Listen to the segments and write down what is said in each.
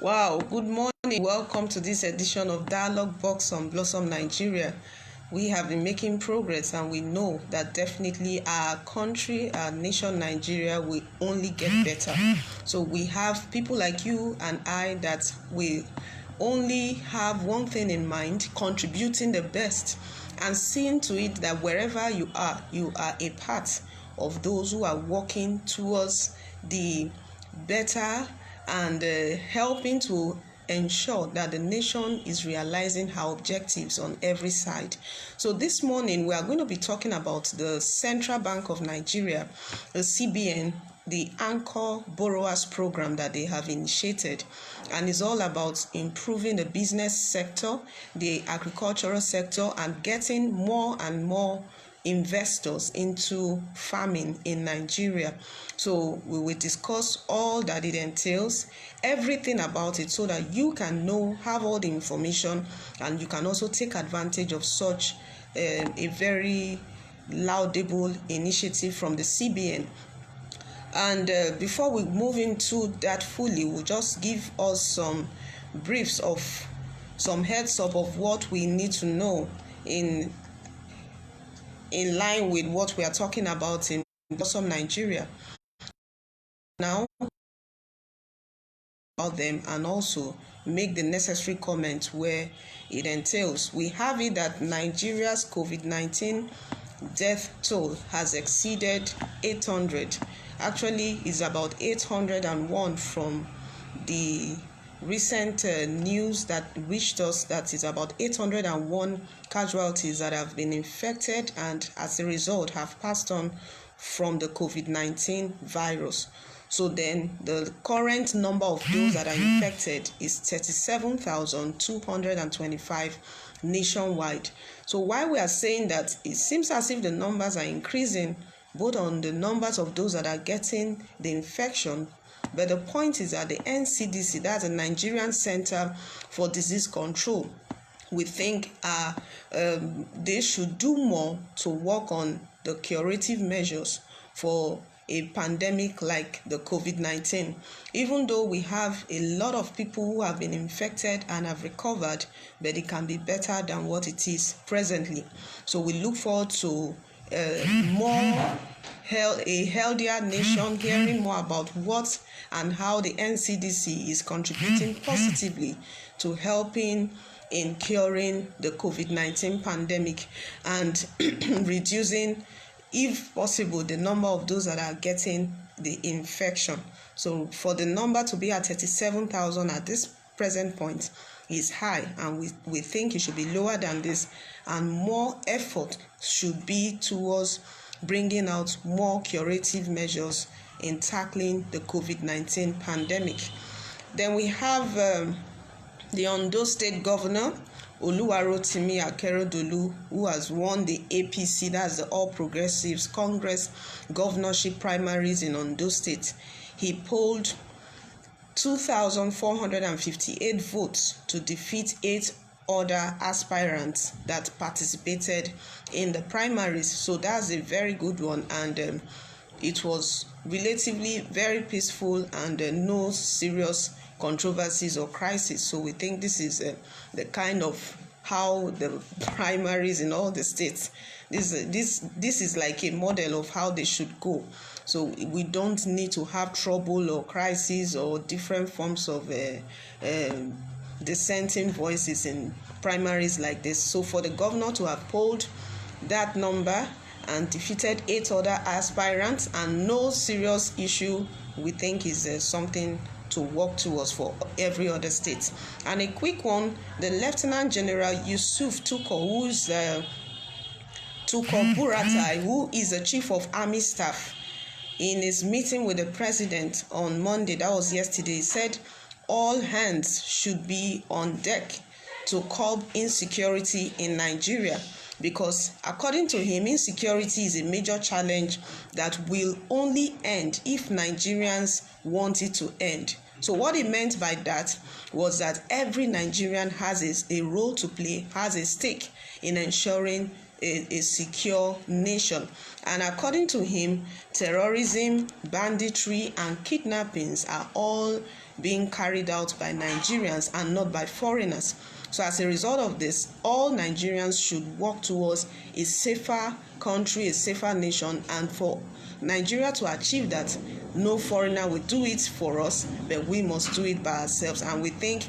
Wow, good morning. Welcome to this edition of Dialogue Box on BlossomNigeria. We have been making progress, and we know that definitely our country, our nation, Nigeria, will only get better. So we have people like you and I that we only have one thing in mind: contributing the best and seeing to it that wherever you are a part of those who are working towards the better and helping to ensure that the nation is realizing her objectives on every side. So this morning we are going to be talking about the Central Bank of Nigeria, the CBN, the Anchor Borrowers Program that they have initiated, and is all about improving the business sector, the agricultural sector, and getting more and more investors into farming in Nigeria. So we will discuss all that it entails, everything about it, so that you can know, have all the information, and you can also take advantage of such a very laudable initiative from the CBN. And before we move into that fully, we'll just give us some briefs of some heads up of what we need to know in line with what we are talking about in BlossomNigeria now about them, and also make the necessary comments where it entails. We have it that Nigeria's COVID-19 death toll has exceeded 800. Actually, it's about 801 from the recent news that reached us, that is about 801 casualties that have been infected and as a result have passed on from the COVID-19 virus. So then the current number of those that are infected is 37,225 nationwide. So while we are saying that, it seems as if the numbers are increasing, both on the numbers of those that are getting the infection, but the point is that the NCDC, that's the Nigerian Center for Disease Control, we think they should do more to work on the curative measures for a pandemic like the COVID-19. Even though we have a lot of people who have been infected and have recovered, but it can be better than what it is presently. So we look forward to a healthier nation, hearing more about what and how the NCDC is contributing positively to helping in curing the COVID-19 pandemic and reducing, if possible, the number of those that are getting the infection. So for the number to be at 37,000 at this present point is high, and we think it should be lower than this, and more effort should be towards bringing out more curative measures in tackling the COVID-19 pandemic. Then we have the Ondo State Governor, Oluwarotimi Akeredolu, who has won the APC, that's the All Progressives Congress governorship primaries in Ondo State. He polled 2,458 votes to defeat 8 other aspirants that participated in the primaries. So that's a very good one, and it was relatively very peaceful and no serious controversies or crisis. So we think this is the kind of how the primaries in all the states, this is like a model of how they should go. So we don't need to have trouble or crisis or different forms of dissenting voices in primaries like this. So for the governor to have polled that number and defeated 8 other aspirants and no serious issue, we think is something to work towards for every other state. And a quick one, the Lieutenant General Yusuf Tuko Buratai, who is the Chief of Army Staff, in his meeting with the President on Monday, that was yesterday, said all hands should be on deck to curb insecurity in Nigeria, because according to him, insecurity is a major challenge that will only end if Nigerians want it to end. So what he meant by that was that every Nigerian has a role to play, has a stake in ensuring a secure nation. And according to him, terrorism, banditry, and kidnappings are all being carried out by Nigerians and not by foreigners. So as a result of this, all Nigerians should work towards a safer country, a safer nation, and for Nigeria to achieve that, no foreigner will do it for us, but we must do it by ourselves. And we think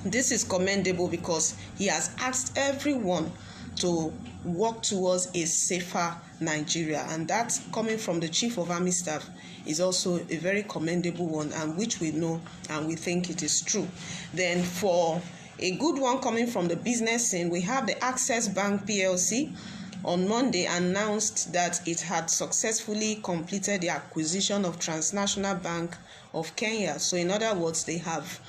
this is commendable because he has asked everyone to work towards a safer Nigeria, and that coming from the Chief of Army Staff is also a very commendable one, and which we know and we think it is true. Then for a good one coming from the business scene, we have the Access Bank PLC on Monday announced that it had successfully completed the acquisition of Transnational Bank of Kenya. So in other words, they have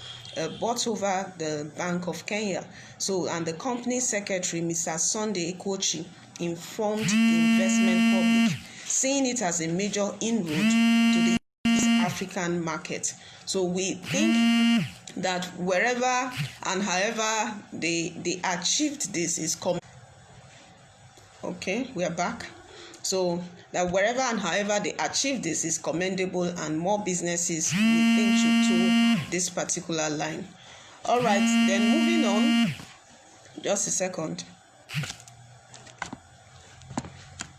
bought over the Bank of Kenya. So, and the company secretary, Mr. Sunday Ekochi, informed the investment public, seeing it as a major inroad to the East African market. So we think that wherever and however they achieved this is okay, we are back. So that wherever and however they achieve this is commendable, and more businesses we think should toe this particular line. All right, then moving on. Just a second.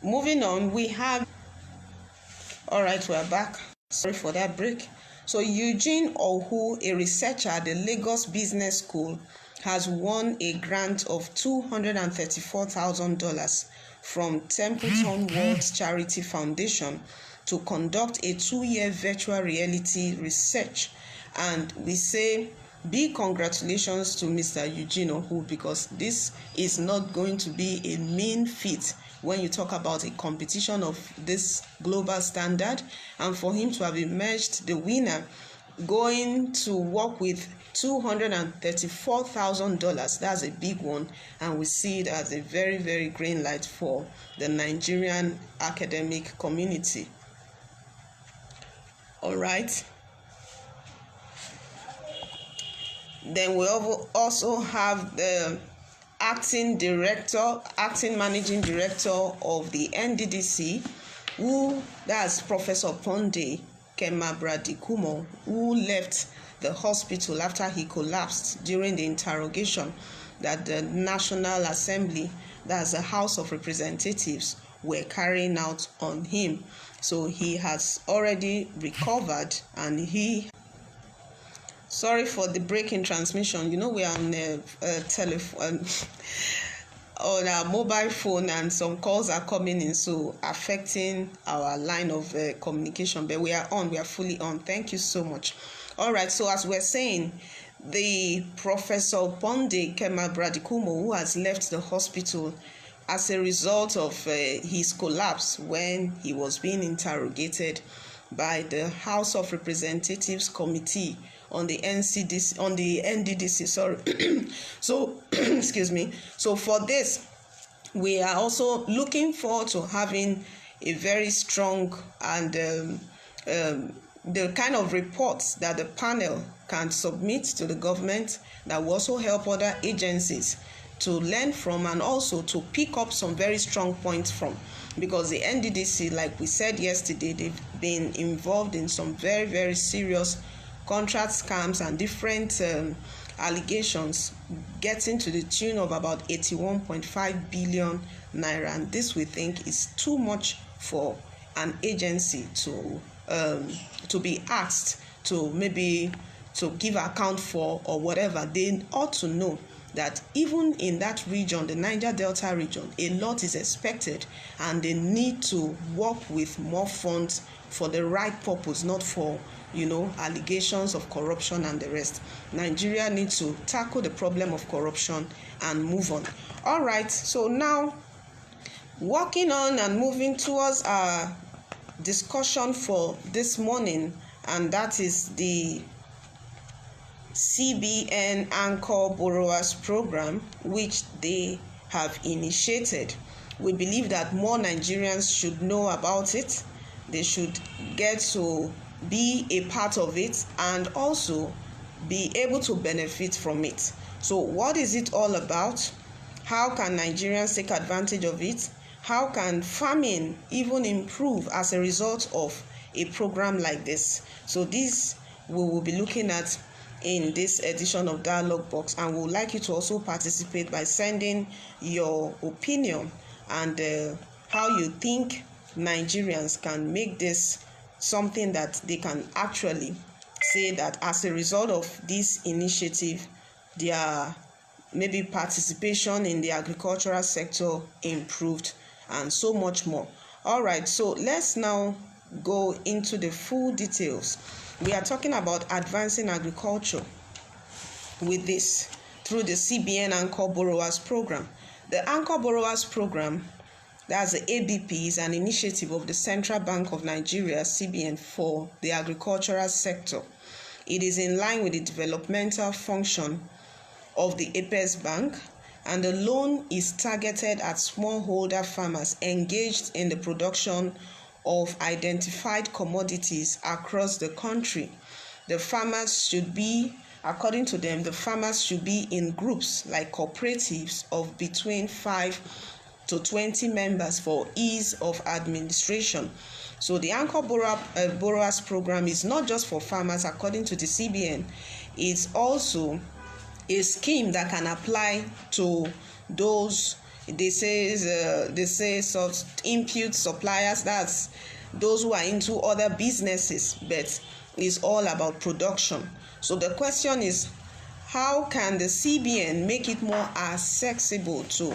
Moving on, we have. All right, we are back. Sorry for that break. So Eugene Ohu, a researcher at the Lagos Business School, has won a grant of $234,000 from Templeton World Charity Foundation to conduct a 2-year virtual reality research. And we say big congratulations to Mr. Eugene Ohu, because this is not going to be a mean feat when you talk about a competition of this global standard, and for him to have emerged the winner, going to work with $234,000, that's a big one, and we see it as a very, very green light for the Nigerian academic community. All right. Then we also have the acting managing director of the NDDC, that's Professor Ponde Kemabradikumo, who left the hospital after he collapsed during the interrogation that the National Assembly, that's the House of Representatives, were carrying out on him. So he has already recovered, and sorry for the break in transmission. You know, we are on a telephone, on our mobile phone, and some calls are coming in, so affecting our line of communication. But we are fully on. Thank you so much. All right, so as we're saying, the Professor Ponde Kemabradikumo, who has left the hospital as a result of his collapse when he was being interrogated by the House of Representatives Committee on the NDDC. Sorry. So, excuse me. So for this, we are also looking forward to having a very strong and the kind of reports that the panel can submit to the government that will also help other agencies to learn from, and also to pick up some very strong points from, because the NDDC, like we said yesterday, they've been involved in some very, very serious contract scams and different allegations getting to the tune of about 81.5 billion naira, and this we think is too much for an agency to be asked to maybe to give account for or whatever. They ought to know that even in that region, the Niger Delta region, a lot is expected, and they need to work with more funds for the right purpose, not for, allegations of corruption and the rest. Nigeria needs to tackle the problem of corruption and move on. All right, so now walking on and moving towards our discussion for this morning, and that is the CBN Anchor Borrowers Program, which they have initiated. We believe that more Nigerians should know about it. They should get to be a part of it and also be able to benefit from it. So what is it all about? How can Nigerians take advantage of it? How can farming even improve as a result of a program like this? So this we will be looking at in this edition of Dialogue Box, and we would like you to also participate by sending your opinion and how you think Nigerians can make this something that they can actually say that as a result of this initiative, their maybe participation in the agricultural sector improved, and so much more. All right, so let's now go into the full details. We are talking about advancing agriculture with this through the CBN Anchor Borrowers Program. The Anchor Borrowers Program, that's the ABP, is an initiative of the Central Bank of Nigeria, CBN, for the agricultural sector. It is in line with the developmental function of the Apex Bank, and the loan is targeted at smallholder farmers engaged in the production of identified commodities across the country. The farmers should be, according to them, the farmers should be in groups like cooperatives of between 5 to 20 members for ease of administration. So the Anchor Borrowers Program is not just for farmers, according to the CBN. It's also a scheme that can apply to those they say sort input suppliers, that's those who are into other businesses, but it's all about production. So the question is, how can the CBN make it more accessible to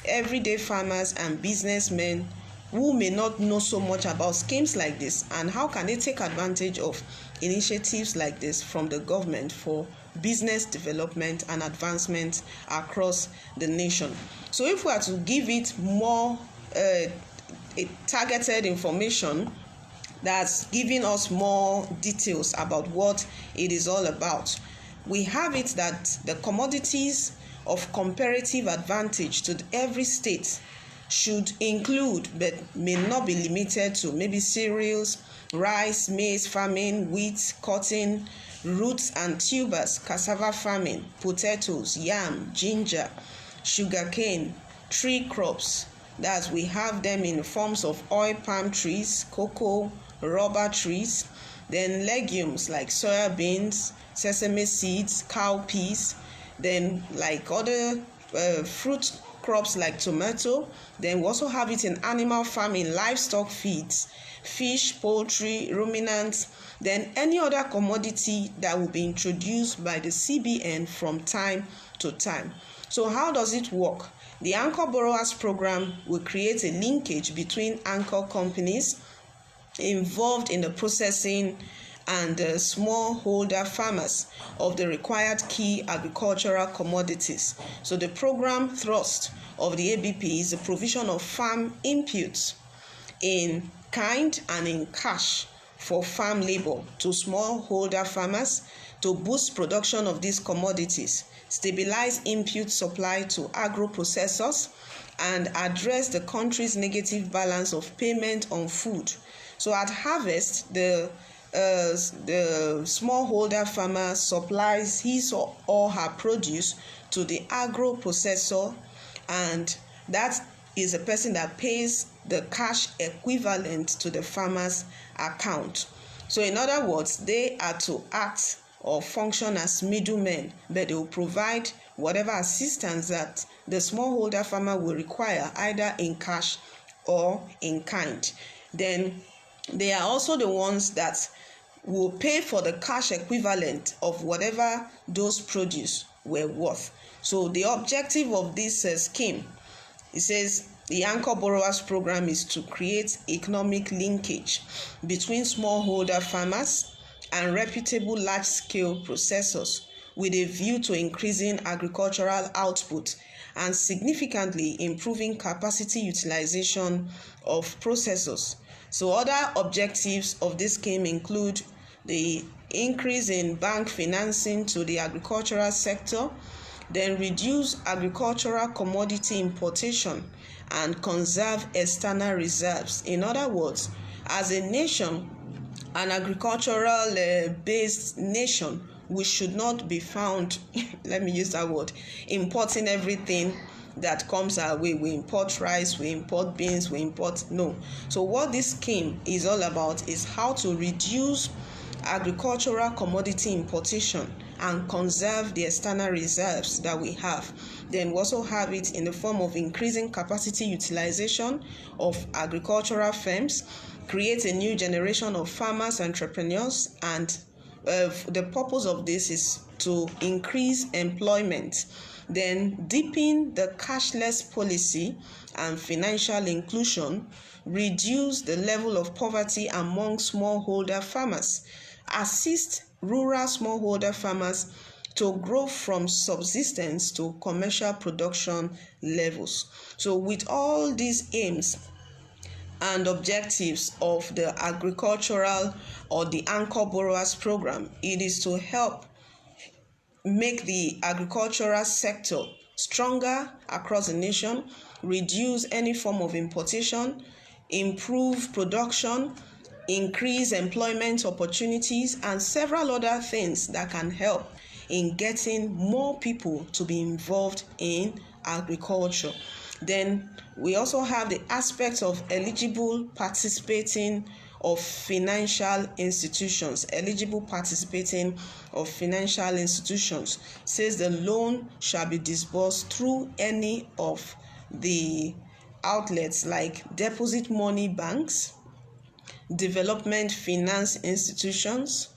everyday farmers and businessmen who may not know so much about schemes like this, and how can they take advantage of initiatives like this from the government for business development and advancement across the nation? So if we are to give it more targeted information that's giving us more details about what it is all about, we have it that the commodities of comparative advantage to every state should include, but may not be limited to, maybe cereals, rice, maize farming, wheat, cotton, roots and tubers, cassava farming, potatoes, yam, ginger, sugarcane, tree crops. That we have them in the forms of oil palm trees, cocoa, rubber trees, then legumes like soya beans, sesame seeds, cowpeas, then like other fruit crops like tomato. Then we also have it in animal farming, livestock feeds, fish, poultry, ruminants, then any other commodity that will be introduced by the CBN from time to time. So how does it work? The Anchor Borrowers Program will create a linkage between anchor companies involved in the processing and smallholder farmers of the required key agricultural commodities. So the program thrust of the ABP is the provision of farm inputs in kind and in cash for farm labor to smallholder farmers to boost production of these commodities, stabilize input supply to agro-processors, and address the country's negative balance of payment on food. So at harvest, the smallholder farmer supplies his or her produce to the agro-processor, and that is a person that pays the cash equivalent to the farmer's account. So in other words, they are to act or function as middlemen, but they will provide whatever assistance that the smallholder farmer will require, either in cash or in kind. Then they are also the ones that will pay for the cash equivalent of whatever those produce were worth. So the objective of this scheme, it says the Anchor Borrowers Program, is to create economic linkage between smallholder farmers and reputable large-scale processors with a view to increasing agricultural output and significantly improving capacity utilization of processors. So other objectives of this scheme include the increase in bank financing to the agricultural sector, then reduce agricultural commodity importation and conserve external reserves. In other words, as a nation, an agricultural based nation, we should not be found, let me use that word, importing everything that comes our way. We import rice, we import beans, we import, no. So what this scheme is all about is how to reduce agricultural commodity importation and conserve the external reserves that we have. Then we also have it in the form of increasing capacity utilization of agricultural firms, create a new generation of farmers, entrepreneurs, and the purpose of this is to increase employment. Then deepen the cashless policy and financial inclusion, reduce the level of poverty among smallholder farmers, assist rural smallholder farmers to grow from subsistence to commercial production levels. So with all these aims and objectives of the agricultural or the anchor borrowers program, it is to help make the agricultural sector stronger across the nation, reduce any form of importation, improve production, increase employment opportunities, and several other things that can help in getting more people to be involved in agriculture. Then we also have the aspect of eligible participating of financial institutions. Eligible participating of financial institutions says the loan shall be disbursed through any of the outlets like deposit money banks, development finance institutions,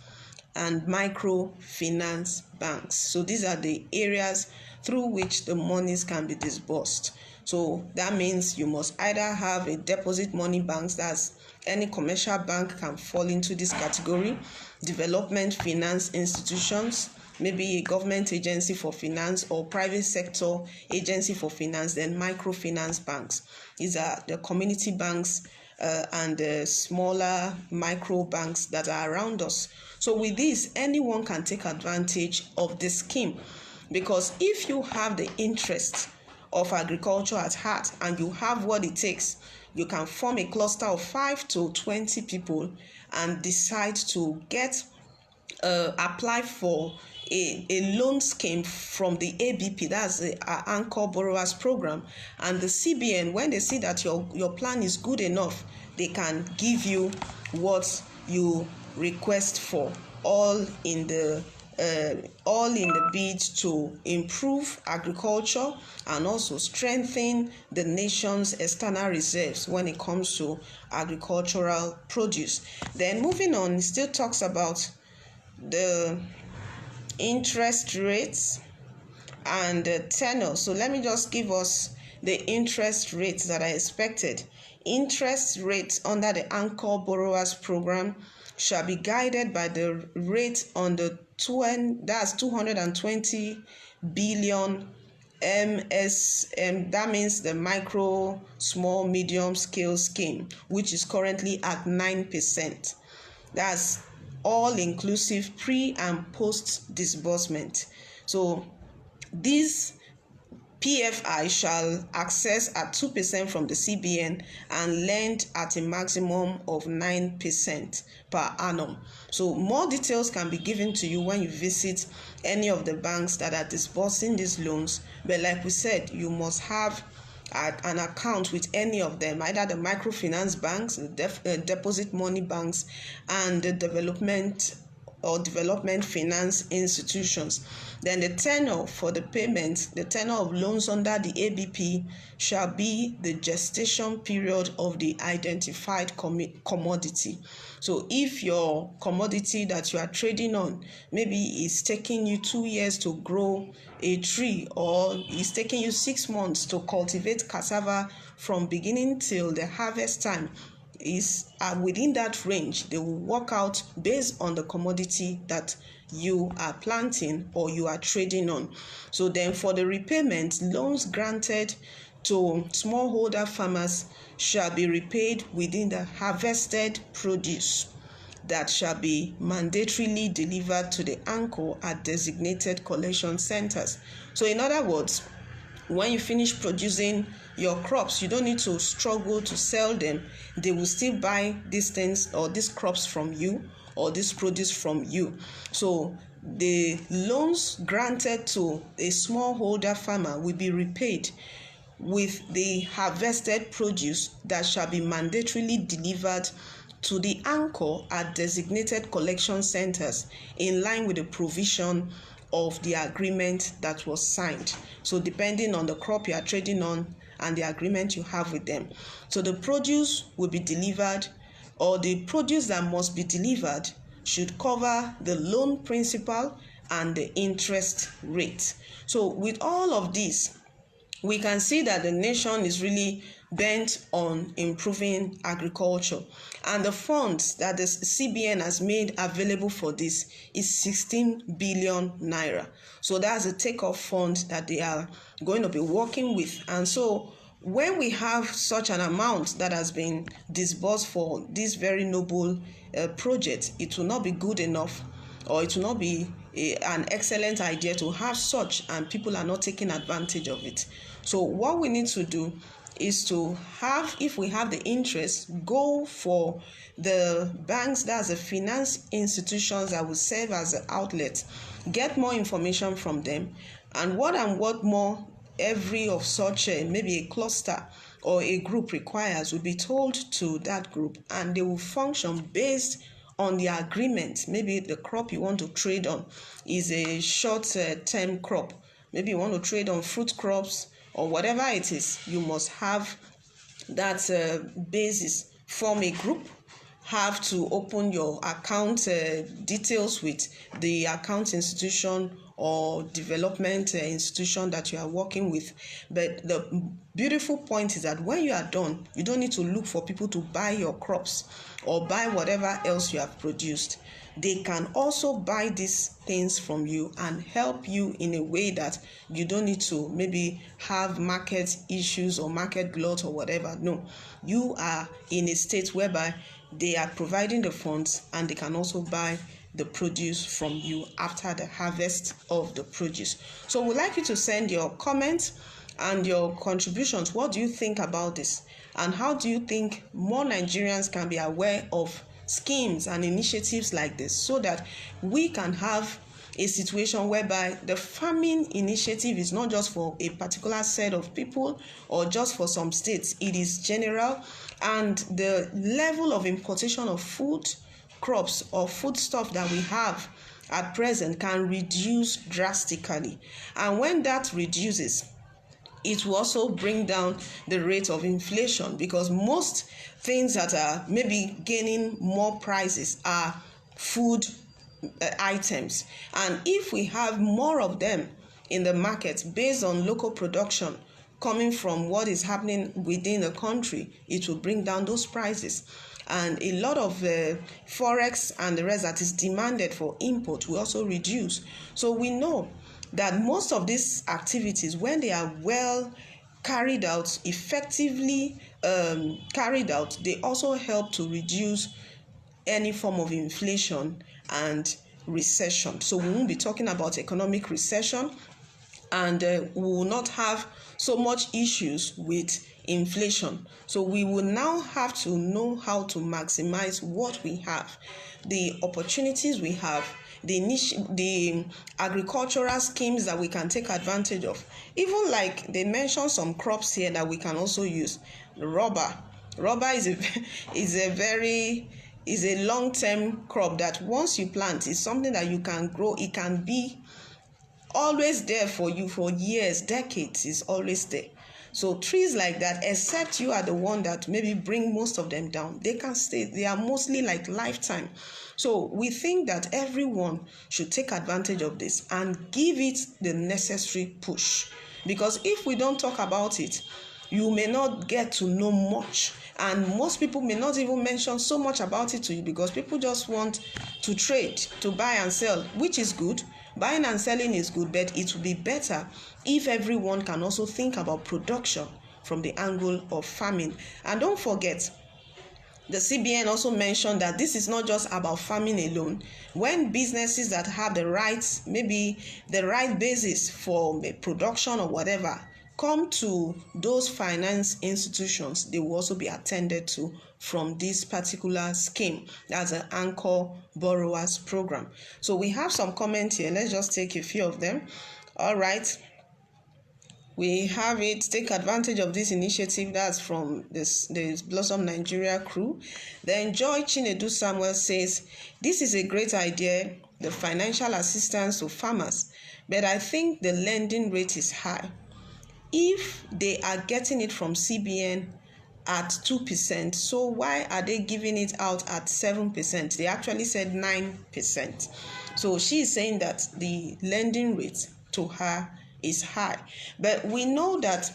and microfinance banks. So these are the areas through which the monies can be disbursed. So that means you must either have a deposit money banks, that's any commercial bank can fall into this category, development finance institutions, maybe a government agency for finance or private sector agency for finance, then microfinance banks. These are the community banks and the smaller micro banks that are around us. So with this, anyone can take advantage of this scheme, because if you have the interest of agriculture at heart and you have what it takes, you can form a cluster of 5 to 20 people and decide to apply for a loan scheme from the ABP, that's the Anchor Borrowers Program, and the CBN. When they see that your plan is good enough, they can give you what you request for, all in the bid to improve agriculture and also strengthen the nation's external reserves when it comes to agricultural produce. Then moving on, it still talks about the interest rates and the tenor. So let me just give us the interest rates that are expected. Interest rates under the Anchor Borrowers Program shall be guided by the rate on the 220 billion MSM, that means the micro, small, medium scale scheme, which is currently at 9%. That's all inclusive pre and post disbursement. So this PFI shall access at 2% from the CBN and lend at a maximum of 9% per annum. So more details can be given to you when you visit any of the banks that are disbursing these loans. But like we said, you must have an account with any of them, either the microfinance banks, the deposit money banks, and the development finance institutions. Then the tenor for the payment, the tenor of loans under the ABP shall be the gestation period of the identified commodity. So if your commodity that you are trading on maybe is taking you 2 years to grow a tree, or it's taking you 6 months to cultivate cassava from beginning till the harvest time, is within that range, they will work out based on the commodity that you are planting or you are trading on. So then for the repayment, loans granted to smallholder farmers shall be repaid within the harvested produce that shall be mandatorily delivered to the anchor at designated collection centers. So in other words, when you finish producing your crops, you don't need to struggle to sell them. They will still buy these things or these crops from you or this produce from you. So the loans granted to a smallholder farmer will be repaid with the harvested produce that shall be mandatorily delivered to the anchor at designated collection centers in line with the provision of the agreement that was signed. So depending on the crop you are trading on and the agreement you have with them. So the produce will be delivered, or the produce that must be delivered should cover the loan principal and the interest rate. So with all of this, we can see that the nation is really bent on improving agriculture, and the funds that the CBN has made available for this is 16 billion naira. So that's a takeoff fund that they are going to be working with. And so when we have such an amount that has been disbursed for this very noble project, it will not be good enough, or it will not be an excellent idea to have such, and people are not taking advantage of it. So what we need to do is to have, if we have the interest, go for the banks, that's the finance institutions that will serve as an outlet, get more information from them, and what more every of such maybe a cluster or a group requires will be told to that group, and they will function based on the agreement. Maybe the crop you want to trade on is a short-term crop. Maybe you want to trade on fruit crops or whatever it is. You must have that basis. Form a group, have to open your account details with the account institution or development institution that you are working with. But the beautiful point is that when you are done, you don't need to look for people to buy your crops or buy whatever else you have produced. They can also buy these things from you and help you in a way that you don't need to maybe have market issues or market glut or whatever. No, you are in a state whereby they are providing the funds, and they can also buy the produce from you after the harvest of the produce. So we'd like you to send your comments and your contributions. What do you think about this? And how do you think more Nigerians can be aware of schemes and initiatives like this, so that we can have a situation whereby the farming initiative is not just for a particular set of people or just for some states, it is general, and the level of importation of food crops or foodstuff that we have at present can reduce drastically. And when that reduces, it will also bring down the rate of inflation, because most things that are maybe gaining more prices are food items. And if we have more of them in the market based on local production coming from what is happening within the country, it will bring down those prices. And a lot of forex and the rest that is demanded for import will also reduce. So we know that most of these activities, when they are well carried out, effectively carried out, they also help to reduce any form of inflation and recession. So we won't be talking about economic recession, and we will not have so much issues with inflation. So we will now have to know how to maximize what we have, the opportunities we have, the agricultural schemes that we can take advantage of. Even like they mentioned some crops here that we can also use. Rubber is a long-term crop that once you plant, is something that you can grow. It can be always there for you for years, decades, is always there. So trees like that, except you are the one that maybe bring most of them down, they can stay. They are mostly like lifetime. So we think that everyone should take advantage of this and give it the necessary push. Because if we don't talk about it, you may not get to know much. And most people may not even mention so much about it to you, because people just want to trade, to buy and sell, which is good. Buying and selling is good, but it would be better if everyone can also think about production from the angle of farming. And don't forget, the CBN also mentioned that this is not just about farming alone. When businesses that have the rights, maybe the right basis for production or whatever, come to those finance institutions, they will also be attended to from this particular scheme. That's an anchor borrowers program. So we have some comments here. Let's just take a few of them. All right. We have it. Take advantage of this initiative. That's from this Blossom Nigeria crew. Then Joy Chinedu Samuel says, this is a great idea, the financial assistance to farmers, but I think the lending rate is high. If they are getting it from CBN at 2%, so why are they giving it out at 7%? They actually said 9%. So she is saying that the lending rate to her is high. But we know that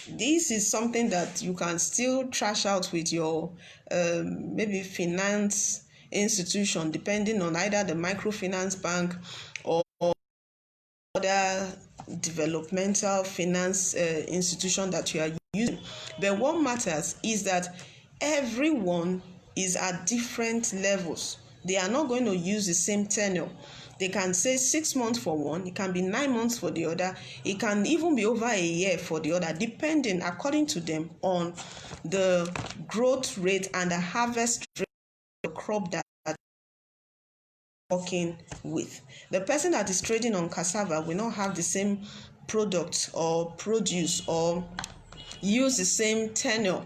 this is something that you can still trash out with your maybe finance institution, depending on either the microfinance bank or other developmental finance institution that you are using. But what matters is that everyone is at different levels. They are not going to use the same tenure. They can say 6 months for one, it can be 9 months for the other, it can even be over a year for the other, depending, according to them, on the growth rate and the harvest rate of the crop that working with. The person that is trading on cassava will not have the same product or produce or use the same tenure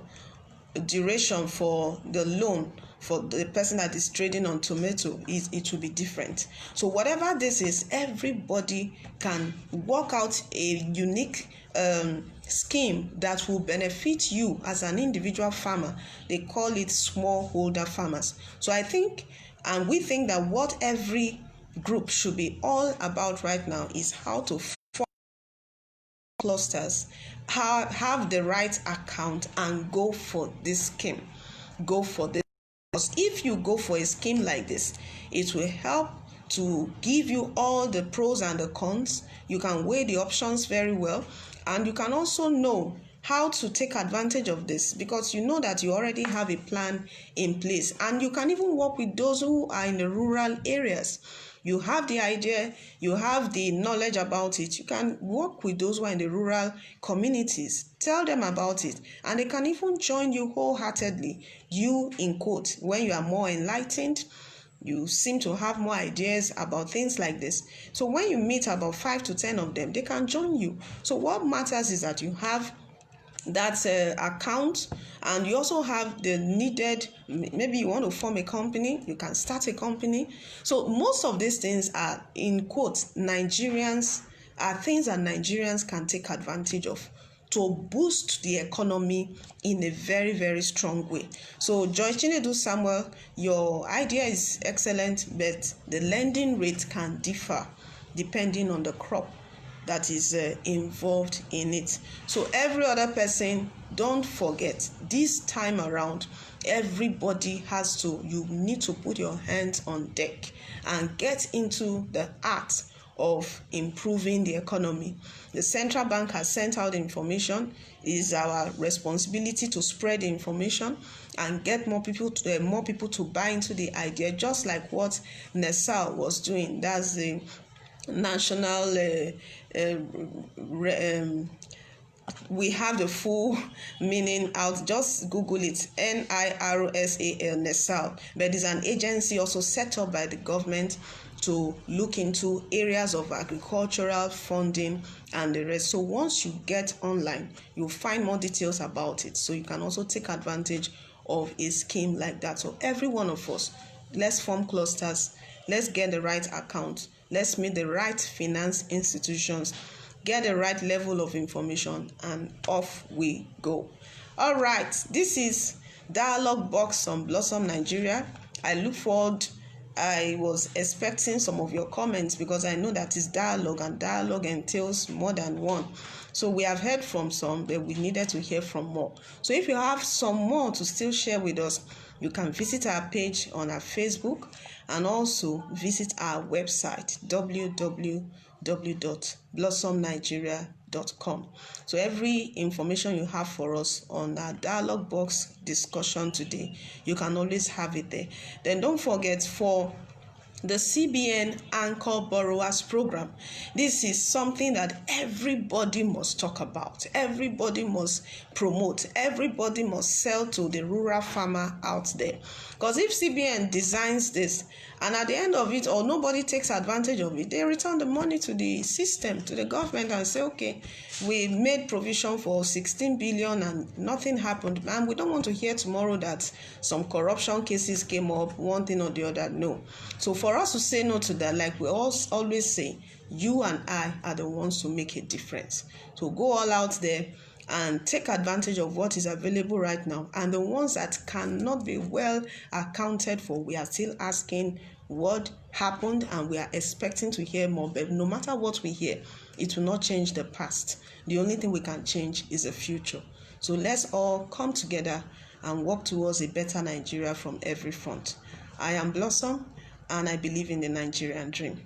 duration for the loan. For the person that is trading on tomato, it will be different. So whatever this is, everybody can work out a unique scheme that will benefit you as an individual farmer. They call it smallholder farmers. So I think, and we think, that what every group should be all about right now is how to form clusters, have the right account, and go for this scheme. Go for this. Because if you go for a scheme like this, it will help to give you all the pros and the cons. You can weigh the options very well, and you can also know how to take advantage of this, because you know that you already have a plan in place, and you can even work with those who are in the rural areas. You have the idea, you have the knowledge about it. You can work with those who are in the rural communities, tell them about it, and they can even join you wholeheartedly. You, in quote, when you are more enlightened, you seem to have more ideas about things like this. So when you meet about 5 to 10 of them, they can join you. So what matters is that you have that account, and you also have the needed, maybe you want to form a company, you can start a company. So most of these things are, in quotes, Nigerians, are things that Nigerians can take advantage of to boost the economy in a very, very strong way. So Joy Chinedu Samuel, your idea is excellent, but the lending rate can differ depending on the crop that is involved in it. So every other person, don't forget, this time around, everybody has to, you need to put your hands on deck and get into the art of improving the economy. The central bank has sent out information. It is our responsibility to spread the information and get more people to buy into the idea, just like what Nesal was doing. That's the national we have the full meaning out. Just Google it, NIRSAL, Nesal. But it's an agency also set up by the government to look into areas of agricultural funding and the rest. So once you get online, you'll find more details about it. So you can also take advantage of a scheme like that. So every one of us, let's form clusters, let's get the right account, let's meet the right finance institutions, get the right level of information, and off we go. All right, this is Dialogue Box on Blossom Nigeria. I look forward. I was expecting some of your comments because I know that it's dialogue, and dialogue entails more than one. So we have heard from some, but we needed to hear from more. So if you have some more to still share with us, you can visit our page on our Facebook and also visit our website, www.blossomnigeria.com. So every information you have for us on our dialogue box discussion today, you can always have it there. Then don't forget, for the CBN Anchor Borrowers Program. This is something that everybody must talk about. Everybody must promote. Everybody must sell to the rural farmer out there. Because if CBN designs this and at the end of it, or nobody takes advantage of it, they return the money to the system, to the government, and say, okay, we made provision for 16 billion and nothing happened. And we don't want to hear tomorrow that some corruption cases came up, one thing or the other. No. So for us to say no to that, like we always say, you and I are the ones to make a difference. So go all out there and take advantage of what is available right now. And the ones that cannot be well accounted for, we are still asking what happened, and we are expecting to hear more. But no matter what we hear, it will not change the past. The only thing we can change is the future. So let's all come together and work towards a better Nigeria from every front. I am Blossom, and I believe in the Nigerian dream.